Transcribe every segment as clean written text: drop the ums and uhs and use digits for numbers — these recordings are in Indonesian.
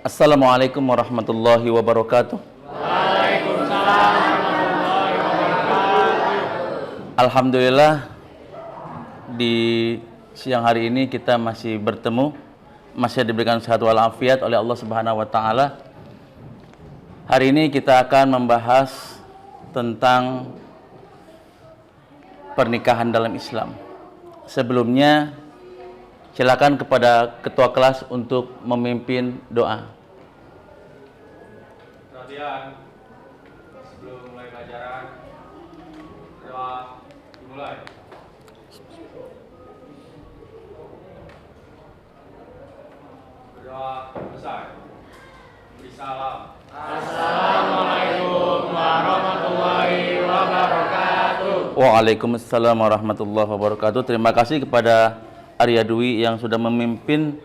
Assalamualaikum warahmatullahi wabarakatuh. Waalaikumsalam warahmatullahi wabarakatuh. Alhamdulillah, di siang hari ini kita masih bertemu, masih diberikan sehat walafiat oleh Allah Subhanahu wa taala. Hari ini kita akan membahas tentang pernikahan dalam Islam. Sebelumnya, silakan kepada ketua kelas untuk memimpin doa. Perhatian, sebelum mulai pelajaran, doa dimulai. Berdoa selesai. Beri salam. Assalamualaikum warahmatullahi wabarakatuh. Waalaikumsalam warahmatullahi wabarakatuh. Terima kasih kepada Arya Dwi yang sudah memimpin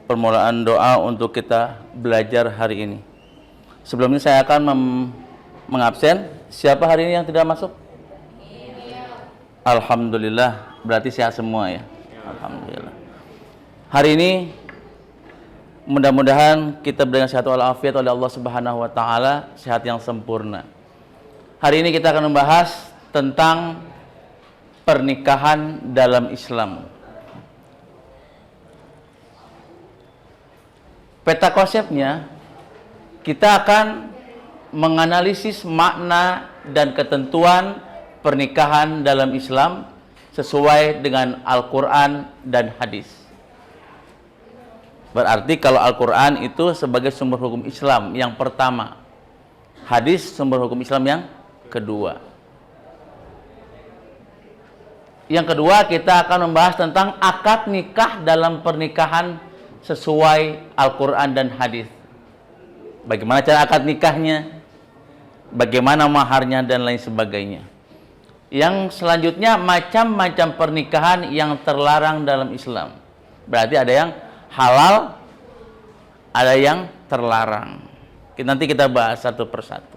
permulaan doa untuk kita belajar hari ini. Sebelumnya saya akan mengabsen. Siapa hari ini yang tidak masuk? Alhamdulillah, berarti sehat semua ya. Alhamdulillah. Hari ini mudah-mudahan kita berikan sehat walafiat oleh Allah Subhanahu wa taala, sehat yang sempurna. Hari ini kita akan membahas tentang pernikahan dalam Islam. Peta konsepnya, kita akan menganalisis makna dan ketentuan pernikahan dalam Islam sesuai dengan Al-Quran dan hadis. Berarti kalau Al-Quran itu sebagai sumber hukum Islam yang pertama, hadis sumber hukum Islam yang kedua. Yang kedua, kita akan membahas tentang akad nikah dalam pernikahan sesuai Al-Quran dan hadis. Bagaimana cara akad nikahnya, bagaimana maharnya, dan lain sebagainya. Yang selanjutnya, macam-macam pernikahan yang terlarang dalam Islam. Berarti ada yang halal, ada yang terlarang. Nanti kita bahas satu persatu.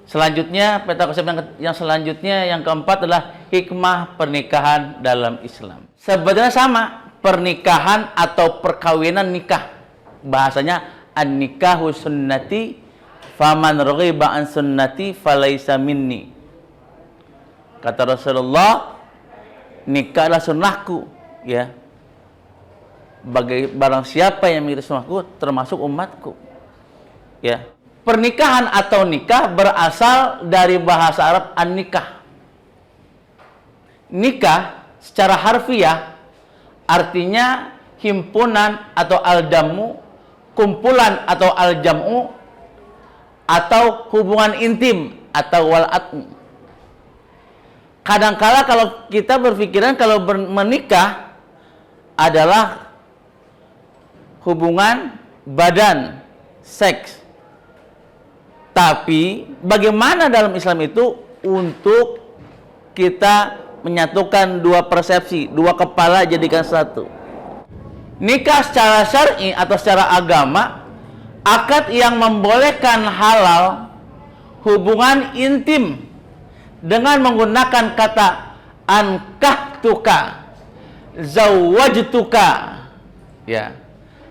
Selanjutnya, peta konsep yang selanjutnya, yang keempat adalah hikmah pernikahan dalam Islam. Sebenarnya sama, pernikahan atau perkawinan nikah. Bahasanya an-nikahu sunnati faman raghiba an sunnati falaisa minni. Kata Rasulullah, nikah adalah sunnahku, ya. Barang siapa yang mengikuti sunnahku termasuk umatku. Ya. Pernikahan atau nikah berasal dari bahasa Arab an-nikah. Nikah secara harfiah artinya himpunan atau al-jamu, kumpulan atau al-jam'u, atau hubungan intim atau wal'atmu. Kadangkala kalau kita berpikiran kalau menikah adalah hubungan badan, seks. Tapi bagaimana dalam Islam itu untuk kita menyatukan dua persepsi, dua kepala jadikan satu. Nikah secara syar'i atau secara agama, akad yang membolehkan halal hubungan intim dengan menggunakan kata ankahtuka, zawwajtuka. Ya.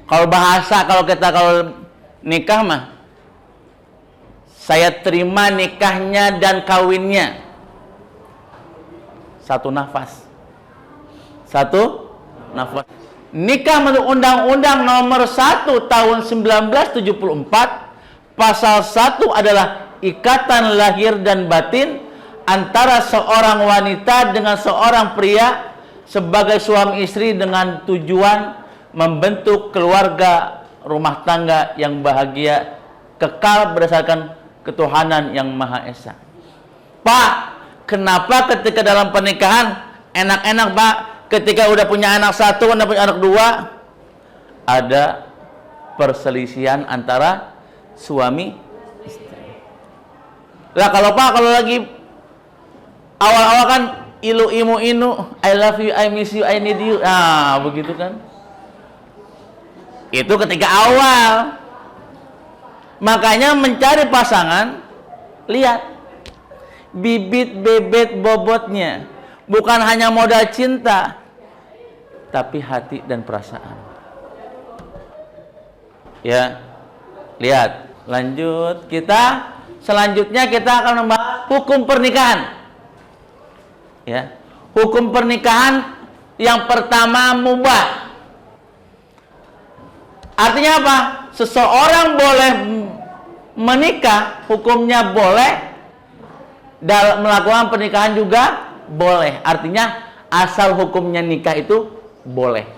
Kalau kalau nikah mah, saya terima nikahnya dan kawinnya. Satu nafas. Satu nafas. Nikah menurut Undang-Undang Nomor 1 Tahun 1974, Pasal 1 adalah ikatan lahir dan batin antara seorang wanita dengan seorang pria sebagai suami istri dengan tujuan membentuk keluarga rumah tangga yang bahagia kekal berdasarkan ketuhanan yang Maha Esa. Pak, kenapa ketika dalam pernikahan enak-enak, Pak? Ketika udah punya anak satu, udah punya anak dua, ada perselisihan antara suami istri. Lah kalau Pak, kalau lagi awal-awal kan ilu imu inu, I love you, I miss you, I need you. Nah, begitu kan? Itu ketika awal. Makanya mencari pasangan, lihat bibit bebet bobotnya, bukan hanya modal cinta, tapi hati dan perasaan. Ya. Lihat, lanjut selanjutnya kita akan membahas hukum pernikahan. Ya. Hukum pernikahan yang pertama mubah. Artinya apa? Seseorang boleh menikah, hukumnya boleh. Dalam melakukan pernikahan juga boleh. Artinya asal hukumnya nikah itu boleh.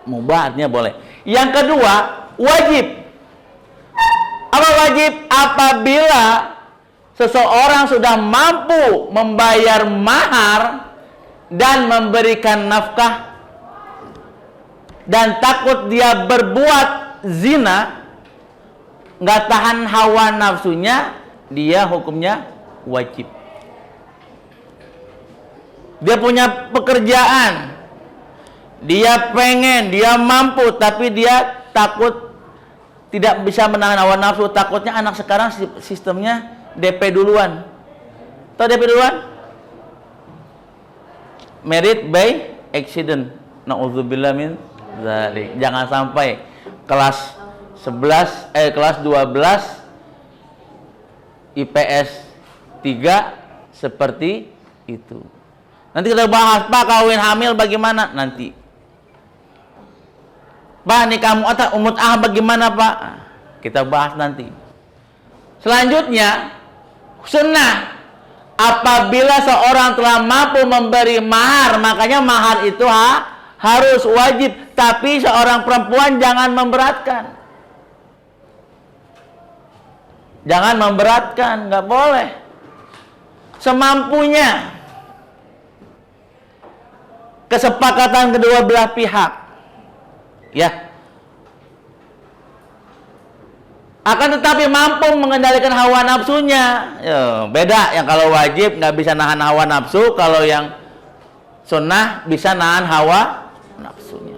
Mubah artinya boleh. Yang kedua, wajib. Apa wajib? Apabila seseorang sudah mampu membayar mahar dan memberikan nafkah dan takut dia berbuat zina, nggak tahan hawa nafsunya, dia hukumnya wajib. Dia punya pekerjaan, dia pengen, dia mampu, tapi dia takut tidak bisa menahan hawa nafsu. Takutnya anak sekarang sistemnya DP duluan. Tahu DP duluan? Married by accident. Nauzubillah min dzalik. Jangan sampai kelas 12 IPS 3 seperti itu. Nanti kita bahas, Pak, kawin hamil bagaimana? Nanti. Pak, nikah umut bagaimana, Pak? Kita bahas nanti. Selanjutnya, sunnah. Apabila seorang telah mampu memberi mahar, makanya mahar itu harus wajib. Tapi seorang perempuan jangan memberatkan. Jangan memberatkan, nggak boleh. Semampunya. Kesepakatan kedua belah pihak. Ya. Akan tetapi mampu mengendalikan hawa nafsunya. Beda, yang kalau wajib nggak bisa nahan hawa nafsu, kalau yang sunnah bisa nahan hawa nafsunya.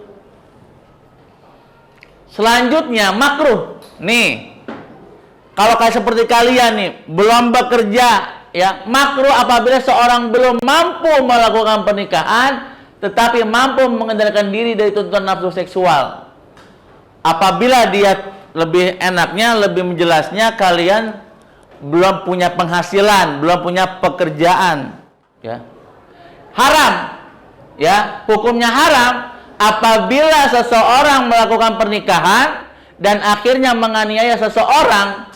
Selanjutnya makruh. Nih, kalau kayak seperti kalian nih, belum bekerja, ya, makruh apabila seorang belum mampu melakukan pernikahan, tetapi mampu mengendalikan diri dari tuntutan nafsu seksual. Apabila dia lebih enaknya, lebih menjelasnya, kalian belum punya penghasilan, belum punya pekerjaan, ya. Haram, ya, hukumnya haram apabila seseorang melakukan pernikahan dan akhirnya menganiaya seseorang,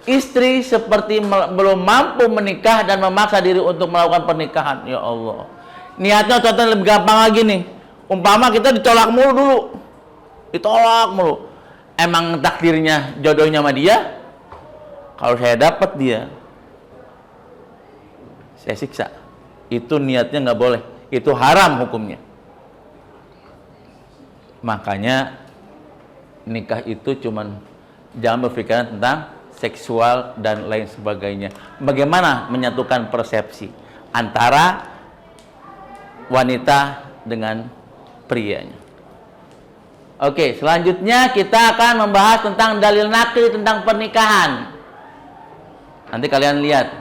istri seperti belum mampu menikah dan memaksa diri untuk melakukan pernikahan. Ya Allah. Niatnya contohnya lebih gampang lagi nih. Umpama kita ditolak mulu dulu. Ditolak mulu. Emang takdirnya jodohnya sama dia? Kalau saya dapat dia, saya siksa. Itu niatnya nggak boleh. Itu haram hukumnya. Makanya nikah itu cuman jangan berpikiran tentang seksual dan lain sebagainya. Bagaimana menyatukan persepsi antara wanita dengan prianya. Oke, selanjutnya kita akan membahas tentang dalil nakli tentang pernikahan. Nanti kalian lihat.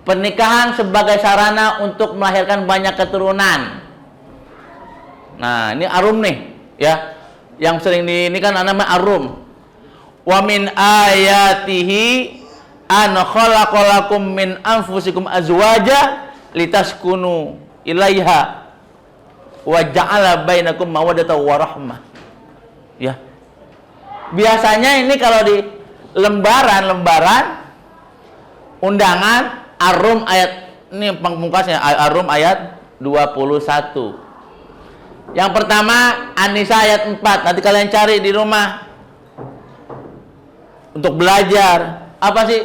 Pernikahan sebagai sarana untuk melahirkan banyak keturunan. Nah, ini arum nih, ya. Yang sering ini kan namanya arum. Wa min ayatihi an khalaqalakum min anfusikum azwaja litaskunu ilaiha wa ja'ala bainakum mawaddatan wa rahmah. Ya. Biasanya ini kalau di lembaran undangan Arum ayat ini pemungkasnya Arum ayat 21. Yang pertama An-Nisa ayat 4. Nanti kalian cari di rumah untuk belajar. Apa sih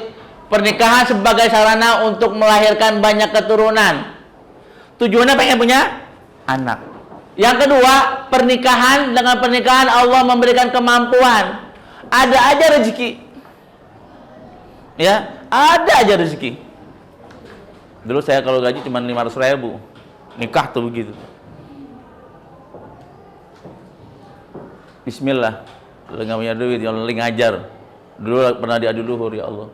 pernikahan sebagai sarana untuk melahirkan banyak keturunan? Tujuannya pengen punya anak. Yang kedua, pernikahan, dengan pernikahan Allah memberikan kemampuan. Ada aja rezeki. Ya, ada aja rezeki. Dulu saya kalau gaji cuma 500.000. Nikah tuh begitu. Bismillah. Kalau nggak punya duit, ya Allah ngajar. Dulu pernah diadu luhur, ya Allah.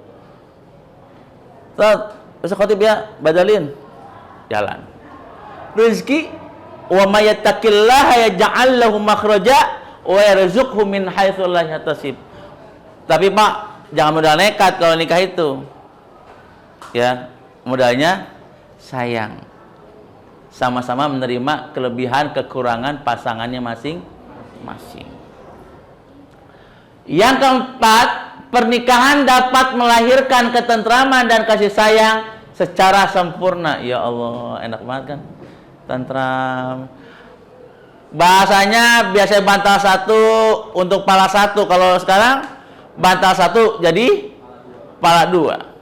Ustaz, besok khotib ya, badalin. Jalan. Rezeki wa may yattaqillaha yaj'al lahu makhraja wa yarzuqhu min haitsu la yahtasib. Tapi Pak, jangan modal nekat kalau nikah itu. Ya, modalnya sayang. Sama-sama menerima kelebihan kekurangan pasangannya masing-masing. Yang keempat, pernikahan dapat melahirkan ketentraman dan kasih sayang secara sempurna. Ya Allah, enak banget kan? Tentram. Bahasanya biasanya bantal satu untuk pala satu. Kalau sekarang bantal satu jadi pala dua.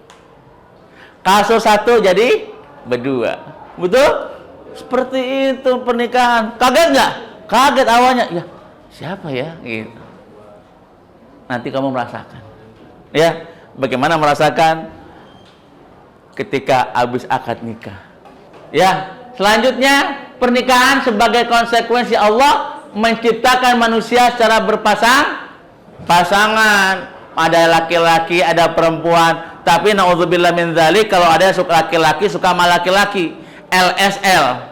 Kasur satu jadi berdua. Betul? Seperti itu pernikahan. Kaget nggak? Kaget awalnya. Ya, siapa ya? Gitu. Nanti kamu merasakan. Ya, bagaimana merasakan ketika habis akad nikah. Ya, selanjutnya pernikahan sebagai konsekuensi Allah menciptakan manusia secara pasangan. Ada laki-laki, ada perempuan. Tapi naudzubillah min dzalik, kalau ada suka laki-laki suka sama laki-laki. LSL.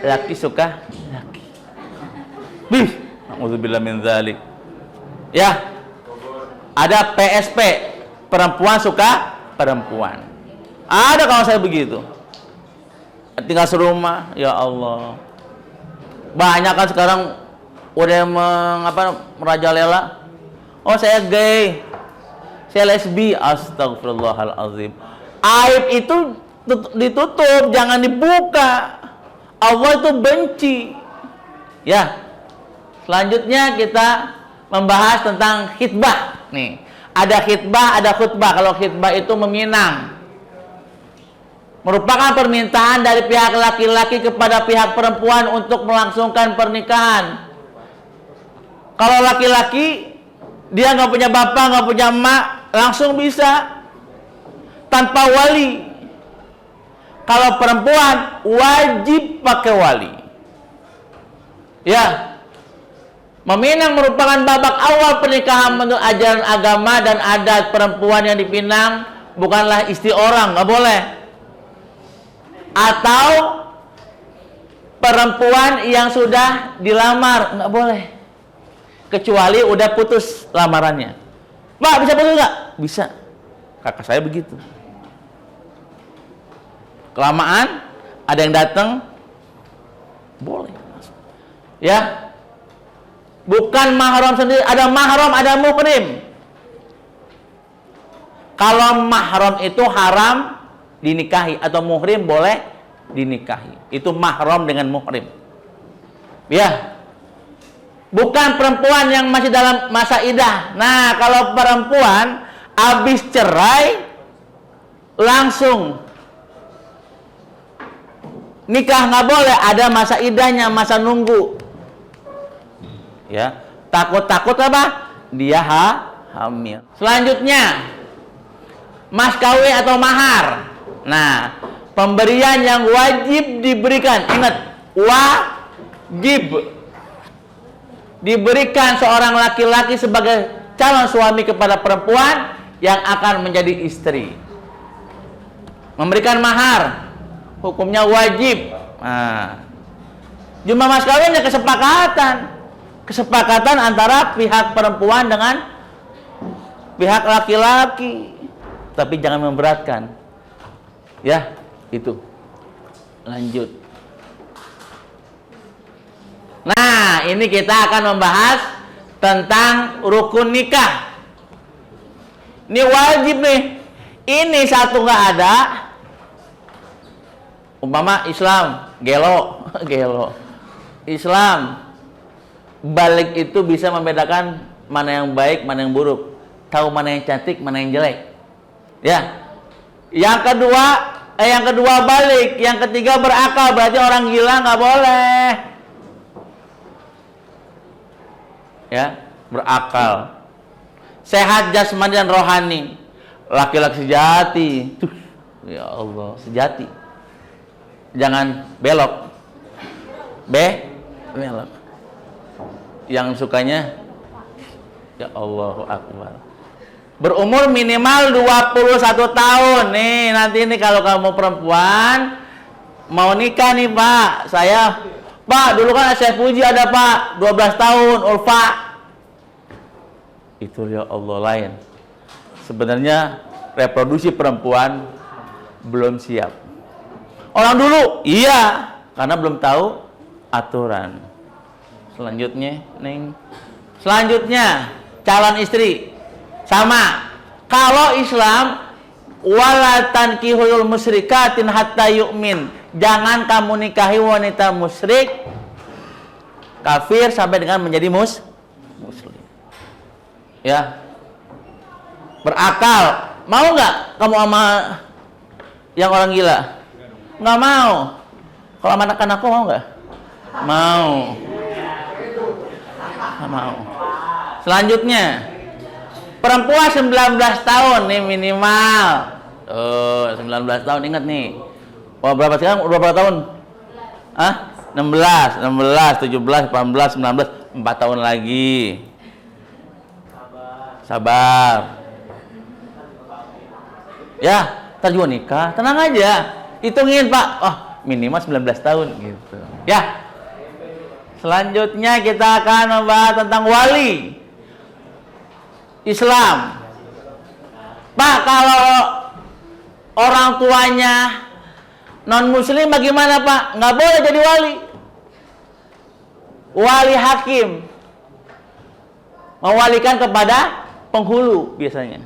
Laki suka laki. Bih, naudzubillah min dzalik. Ya. Ada PSP, perempuan suka perempuan. Ada kalau saya begitu. Tinggal serumah, ya Allah. Banyak kan sekarang udah merajalela. Oh, saya gay. Saya lesbi. Astagfirullahalazim. Aib itu ditutup, jangan dibuka. Allah itu benci. Ya. Selanjutnya kita membahas tentang khitbah. Nih, ada khitbah, ada khutbah. Kalau khitbah itu meminang, merupakan permintaan dari pihak laki-laki kepada pihak perempuan untuk melangsungkan pernikahan. Kalau laki-laki, dia nggak punya bapak, nggak punya emak, langsung bisa tanpa wali. Kalau perempuan, wajib pakai wali. Ya. Meminang merupakan babak awal pernikahan menurut ajaran agama dan adat. Perempuan yang dipinang bukanlah istri orang, nggak boleh. Atau perempuan yang sudah dilamar, nggak boleh. Kecuali udah putus lamarannya. Pak, bisa putus nggak? Bisa. Kakak saya begitu. Kelamaan, ada yang datang, boleh. Ya. Bukan mahram sendiri, ada mahram, ada muhrim. Kalau mahram itu haram dinikahi, atau muhrim boleh dinikahi. Itu mahram dengan muhrim. Ya. Bukan perempuan yang masih dalam masa iddah. Nah, kalau perempuan habis cerai langsung nikah nggak boleh, ada masa iddahnya, masa nunggu. Ya, takut apa? Dia hamil. Selanjutnya, mas kawin atau mahar. Nah, pemberian yang wajib diberikan. Ingat, wajib diberikan seorang laki-laki sebagai calon suami kepada perempuan yang akan menjadi istri. Memberikan mahar, hukumnya wajib. Nah, jumlah mas kawinnya kesepakatan antara pihak perempuan dengan pihak laki-laki, tapi jangan memberatkan. Ya, itu. Lanjut. Nah, ini kita akan membahas tentang rukun nikah. Ini wajib nih. Ini satu nggak ada. Umpama Islam, gelo. Islam balik itu bisa membedakan mana yang baik, mana yang buruk. Tahu mana yang cantik, mana yang jelek. Ya. Yang kedua balik, yang ketiga berakal, berarti orang gila nggak boleh. Ya, berakal. Sehat jasmani dan rohani. Laki-laki sejati. Ya Allah, sejati. Jangan belok. Belok. Yang sukanya, ya Allahu Akbar, berumur minimal 21 tahun. Nih, nanti ini kalau kamu perempuan mau nikah nih Pak, saya Pak, dulu kan Syekh Puji ada Pak, 12 tahun, Ulfa. Itu ya Allah lain. Sebenarnya reproduksi perempuan belum siap. Orang dulu, iya, karena belum tahu aturan. Selanjutnya, Neng. Selanjutnya, calon istri. Sama. Kalau Islam, wala tankihul musyrikatin hatta yu'min. Jangan kamu nikahi wanita musyrik kafir sampai dengan menjadi muslim. Ya. Berakal. Mau nggak kamu sama yang orang gila? Nggak mau. Kalau sama anak-anakku mau nggak? Mau. Nggak mau. Selanjutnya, perempuan 19 tahun nih minimal. 19 tahun, ingat nih. Wah, berapa sekarang? Udah berapa tahun? 16, 17, 18, 19, 4 tahun lagi. Sabar. Ya, ntar juga nikah. Tenang aja. Hitungin, Pak. Oh, minimal 19 tahun gitu. Ya. Selanjutnya kita akan membahas tentang wali Islam. Pak, kalau orang tuanya non-muslim bagaimana, Pak? Nggak boleh jadi wali. Wali hakim. Mewalikan kepada penghulu biasanya.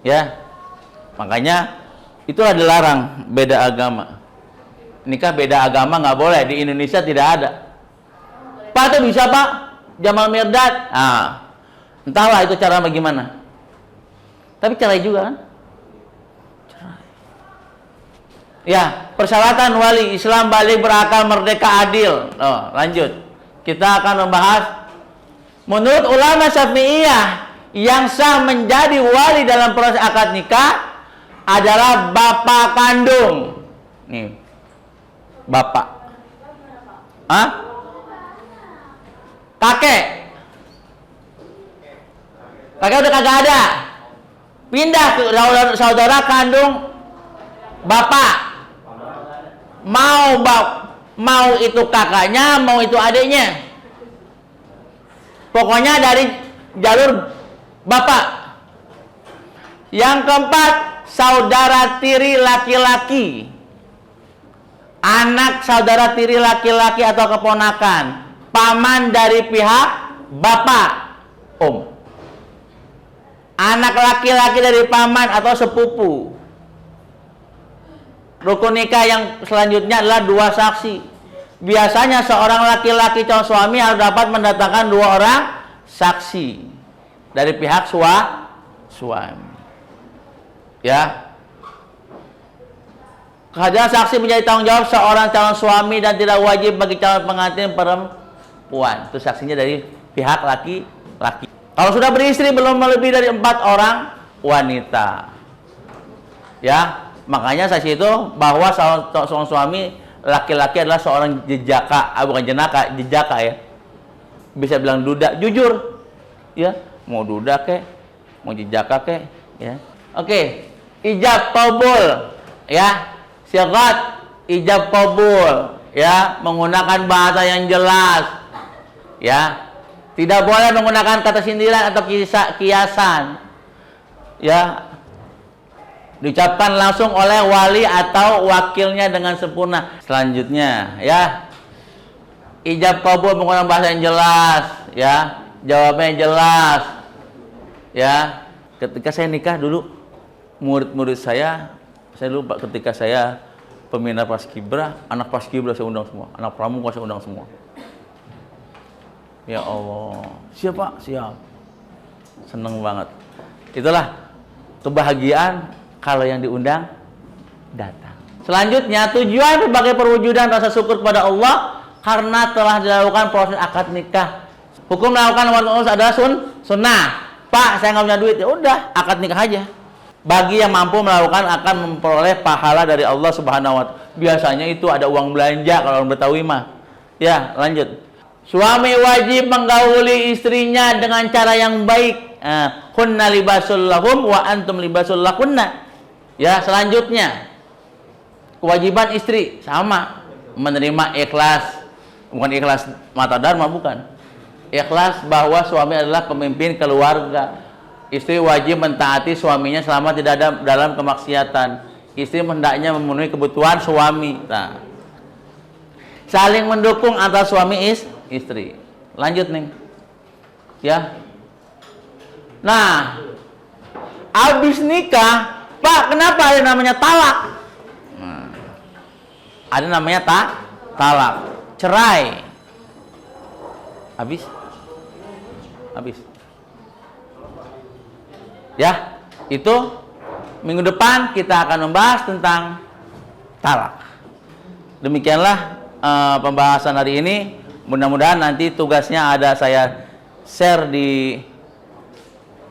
Ya. Makanya itulah dilarang beda agama. Nikah beda agama nggak boleh. Di Indonesia tidak ada. Pak, itu bisa, Pak? Jamal Mirdad. Entahlah itu cara bagaimana. Tapi cerai juga kan? Ya, persyaratan wali Islam balik berakal merdeka adil. Lanjut. Kita akan membahas menurut ulama Syafi'iyah yang sah menjadi wali dalam proses akad nikah adalah bapak kandung. Nih. Bapak. Kakek. Kakek udah kagak ada. Pindah ke saudara kandung bapak. Mau itu kakaknya, mau itu adiknya. Pokoknya dari jalur bapak. Yang keempat, saudara tiri laki-laki. Anak saudara tiri laki-laki atau keponakan. Paman dari pihak bapak, om. Anak laki-laki dari paman atau sepupu. Rukun nikah yang selanjutnya adalah 2 saksi. Biasanya seorang laki-laki calon suami harus dapat mendatangkan 2 orang saksi dari pihak suami. Ya. Kehadiran saksi menjadi tanggung jawab seorang calon suami dan tidak wajib bagi calon pengantin perempuan. Itu saksinya dari pihak laki-laki. Kalau sudah beristri belum lebih dari 4 orang wanita. Ya. Makanya saksi itu bahwa seorang suami laki-laki adalah seorang jejaka, bukan jenaka, jejaka ya. Bisa bilang duda, jujur. Ya, mau duda kek, mau jejaka kek, ya. Oke, ijab qabul, ya. Syarat ijab qabul, ya, menggunakan bahasa yang jelas. Ya. Tidak boleh menggunakan kata sindiran atau kiasan. Ya. Diucapkan langsung oleh wali atau wakilnya dengan sempurna. Selanjutnya, ya, ijab qabul menggunakan bahasa yang jelas, ya, jawabnya jelas, ya. Ketika saya nikah dulu, murid-murid saya lupa ketika saya pembina paskibra, anak paskibra saya undang semua, anak pramuka saya undang semua. Ya Allah, siap. Seneng banget. Itulah kebahagiaan kalau yang diundang datang. Selanjutnya, tujuan berbagai perwujudan rasa syukur kepada Allah karena telah dilakukan proses akad nikah. Hukum melakukan amar ma'ruf adalah sunnah. Pak, saya nggak punya duit, ya udah akad nikah aja. Bagi yang mampu melakukan akan memperoleh pahala dari Allah Subhanahu wa Ta'ala. Biasanya itu ada uang belanja kalau orang Betawi mah. Ya, lanjut. Suami wajib menggauli istrinya dengan cara yang baik. Kunna libasul lahum wa antum libasul lakunna. Ya, selanjutnya kewajiban istri sama. menerima ikhlas, bukan ikhlas mata dharma, bukan. Ikhlas bahwa suami adalah pemimpin keluarga. Istri wajib mentaati suaminya selama tidak ada dalam kemaksiatan. Istri hendaknya memenuhi kebutuhan suami. Nah, saling mendukung antara suami istri. Lanjut nih, ya. Nah, habis nikah, Pak, kenapa ada namanya talak? Nah, ada namanya talak, cerai. Habis. Ya, itu minggu depan kita akan membahas tentang talak. Demikianlah pembahasan hari ini. Mudah-mudahan nanti tugasnya ada saya share di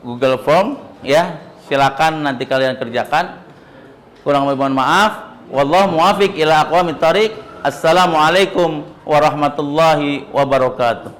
Google Form, ya. Silakan nanti kalian kerjakan. Kurang lebih mohon maaf. Wallahu muwaffiq ila aqwamit thoriq. Assalamualaikum warahmatullahi wabarakatuh.